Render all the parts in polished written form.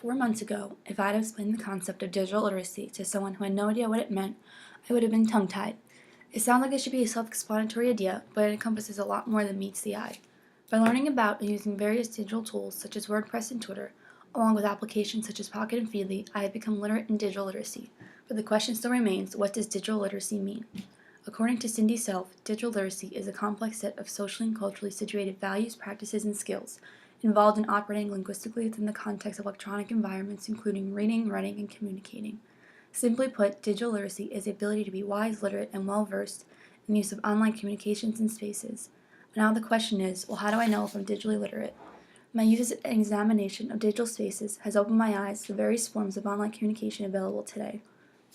4 months ago, if I had explained the concept of digital literacy to someone who had no idea what it meant, I would have been tongue-tied. It sounds like it should be a self-explanatory idea, but it encompasses a lot more than meets the eye. By learning about and using various digital tools such as WordPress and Twitter, along with applications such as Pocket and Feedly, I have become literate in digital literacy. But the question still remains, what does digital literacy mean? According to Cindy Self, digital literacy is a complex set of socially and culturally situated values, practices, and skills involved in operating linguistically within the context of electronic environments, including reading, writing, and communicating. Simply put, digital literacy is the ability to be wise, literate, and well-versed in the use of online communications and spaces. Now the question is, well, how do I know if I'm digitally literate? My use and examination of digital spaces has opened my eyes to the various forms of online communication available today.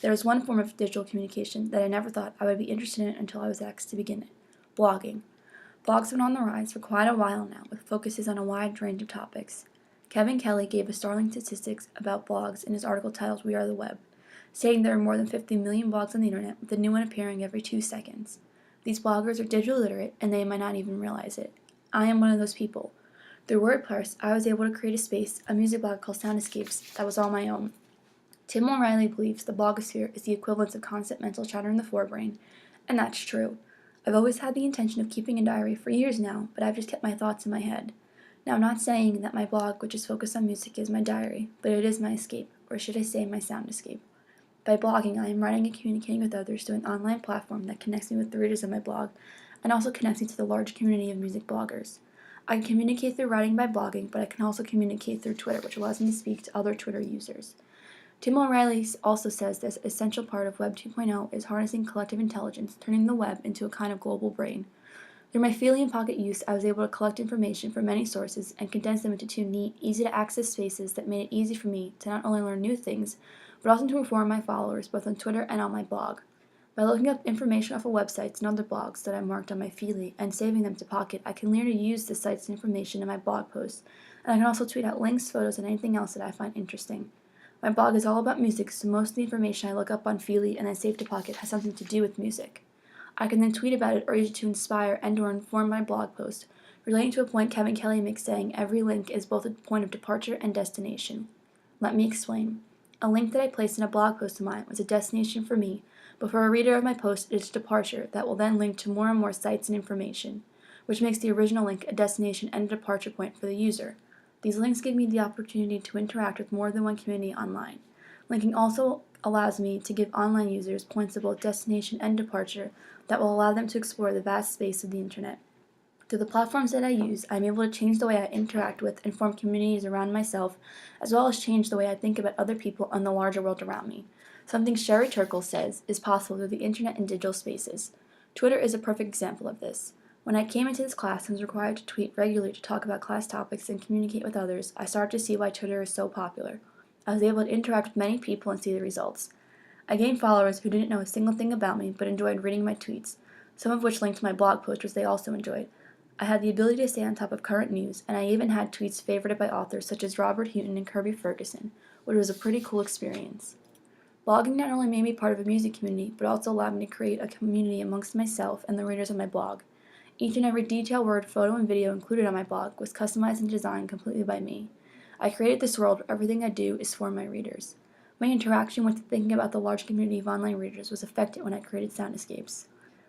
There is one form of digital communication that I never thought I would be interested in until I was asked to begin it: blogging. Blogs have been on the rise for quite a while now, with focuses on a wide range of topics. Kevin Kelly gave us startling statistics about blogs in his article titled We Are the Web, stating there are more than 50 million blogs on the internet, with a new one appearing every 2 seconds. These bloggers are digitally literate, and they might not even realize it. I am one of those people. Through WordPress, I was able to create a space, a music blog called Sound Escapes, that was all my own. Tim O'Reilly believes the blogosphere is the equivalent of constant mental chatter in the forebrain, and that's true. I've always had the intention of keeping a diary for years now, but I've just kept my thoughts in my head. Now, I'm not saying that my blog, which is focused on music, is my diary, but it is my escape, or should I say my sound escape. By blogging, I am writing and communicating with others through an online platform that connects me with the readers of my blog, and also connects me to the large community of music bloggers. I can communicate through writing by blogging, but I can also communicate through Twitter, which allows me to speak to other Twitter users. Tim O'Reilly also says this essential part of Web 2.0 is harnessing collective intelligence, turning the web into a kind of global brain. Through my Feedly and Pocket use, I was able to collect information from many sources and condense them into 2 neat, easy-to-access spaces that made it easy for me to not only learn new things, but also to inform my followers both on Twitter and on my blog. By looking up information off of websites and other blogs that I marked on my Feedly and saving them to Pocket, I can learn to use the sites and information in my blog posts, and I can also tweet out links, photos, and anything else that I find interesting. My blog is all about music, so most of the information I look up on Feedly and then save to Pocket has something to do with music. I can then tweet about it or use it to inspire and or inform my blog post, relating to a point Kevin Kelly makes saying every link is both a point of departure and destination. Let me explain. A link that I placed in a blog post of mine was a destination for me, but for a reader of my post it is a departure that will then link to more and more sites and information, which makes the original link a destination and a departure point for the user. These links give me the opportunity to interact with more than one community online. Linking also allows me to give online users points of both destination and departure that will allow them to explore the vast space of the internet. Through the platforms that I use, I'm able to change the way I interact with and form communities around myself, as well as change the way I think about other people and the larger world around me. Something Sherry Turkle says is possible through the internet and digital spaces. Twitter is a perfect example of this. When I came into this class and was required to tweet regularly to talk about class topics and communicate with others, I started to see why Twitter is so popular. I was able to interact with many people and see the results. I gained followers who didn't know a single thing about me but enjoyed reading my tweets, some of which linked to my blog post which they also enjoyed. I had the ability to stay on top of current news, and I even had tweets favorited by authors such as Robert Houghton and Kirby Ferguson, which was a pretty cool experience. Blogging not only made me part of a music community, but also allowed me to create a community amongst myself and the readers of my blog. Each and every detail, word, photo, and video included on my blog was customized and designed completely by me. I created this world where everything I do is for my readers. My interaction with thinking about the large community of online readers was affected when I created Sound Escapes.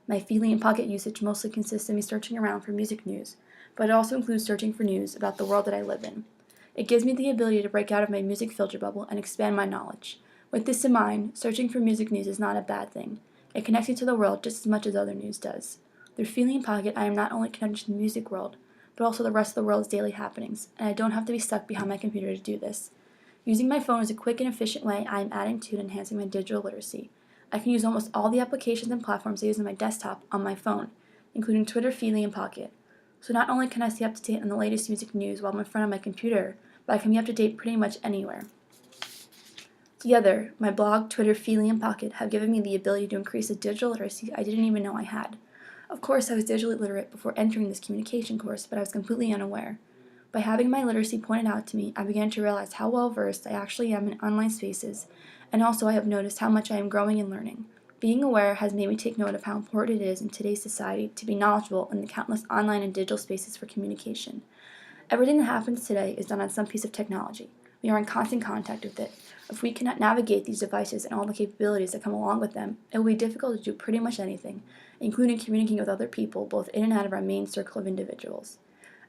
My Feedly and Pocket usage mostly consists of me searching around for music news, but it also includes searching for news about the world that I live in. It gives me the ability to break out of my music filter bubble and expand my knowledge. With this in mind, searching for music news is not a bad thing. It connects me to the world just as much as other news does. Through Feedly and Pocket, I am not only connected to the music world, but also the rest of the world's daily happenings, and I don't have to be stuck behind my computer to do this. Using my phone is a quick and efficient way I am adding to and enhancing my digital literacy. I can use almost all the applications and platforms I use on my desktop on my phone, including Twitter, Feedly, and Pocket. So not only can I stay up to date on the latest music news while I'm in front of my computer, but I can be up to date pretty much anywhere. Together, my blog, Twitter, Feedly, and Pocket have given me the ability to increase the digital literacy I didn't even know I had. Of course, I was digitally literate before entering this communication course, but I was completely unaware. By having my literacy pointed out to me, I began to realize how well versed I actually am in online spaces, and also I have noticed how much I am growing and learning. Being aware has made me take note of how important it is in today's society to be knowledgeable in the countless online and digital spaces for communication. Everything that happens today is done on some piece of technology. We are in constant contact with it. If we cannot navigate these devices and all the capabilities that come along with them, it will be difficult to do pretty much anything, including communicating with other people both in and out of our main circle of individuals.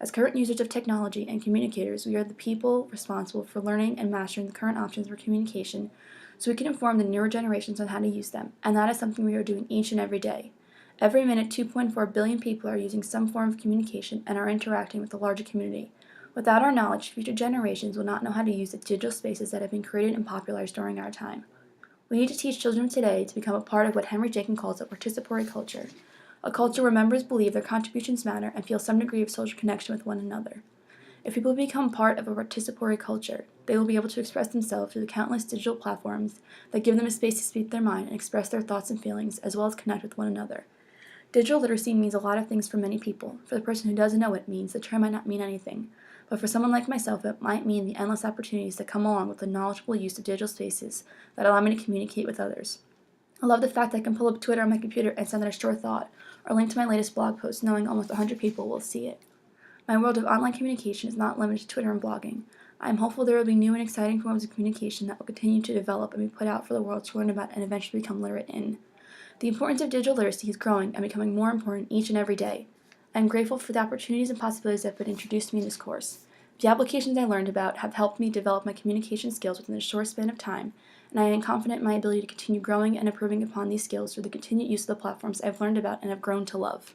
As current users of technology and communicators, we are the people responsible for learning and mastering the current options for communication so we can inform the newer generations on how to use them, and that is something we are doing each and every day. Every minute, 2.4 billion people are using some form of communication and are interacting with the larger community. Without our knowledge, future generations will not know how to use the digital spaces that have been created and popularized during our time. We need to teach children today to become a part of what Henry Jakin calls a participatory culture, a culture where members believe their contributions matter and feel some degree of social connection with one another. If people become part of a participatory culture, they will be able to express themselves through the countless digital platforms that give them a space to speak their mind and express their thoughts and feelings, as well as connect with one another. Digital literacy means a lot of things for many people. For the person who doesn't know what it means, the term might not mean anything. But for someone like myself, it might mean the endless opportunities that come along with the knowledgeable use of digital spaces that allow me to communicate with others. I love the fact that I can pull up Twitter on my computer and send out a short thought, or link to my latest blog post knowing almost 100 people will see it. My world of online communication is not limited to Twitter and blogging. I am hopeful there will be new and exciting forms of communication that will continue to develop and be put out for the world to learn about and eventually become literate in. The importance of digital literacy is growing and becoming more important each and every day. I am grateful for the opportunities and possibilities that have been introduced to me in this course. The applications I learned about have helped me develop my communication skills within a short span of time, and I am confident in my ability to continue growing and improving upon these skills through the continued use of the platforms I've learned about and have grown to love.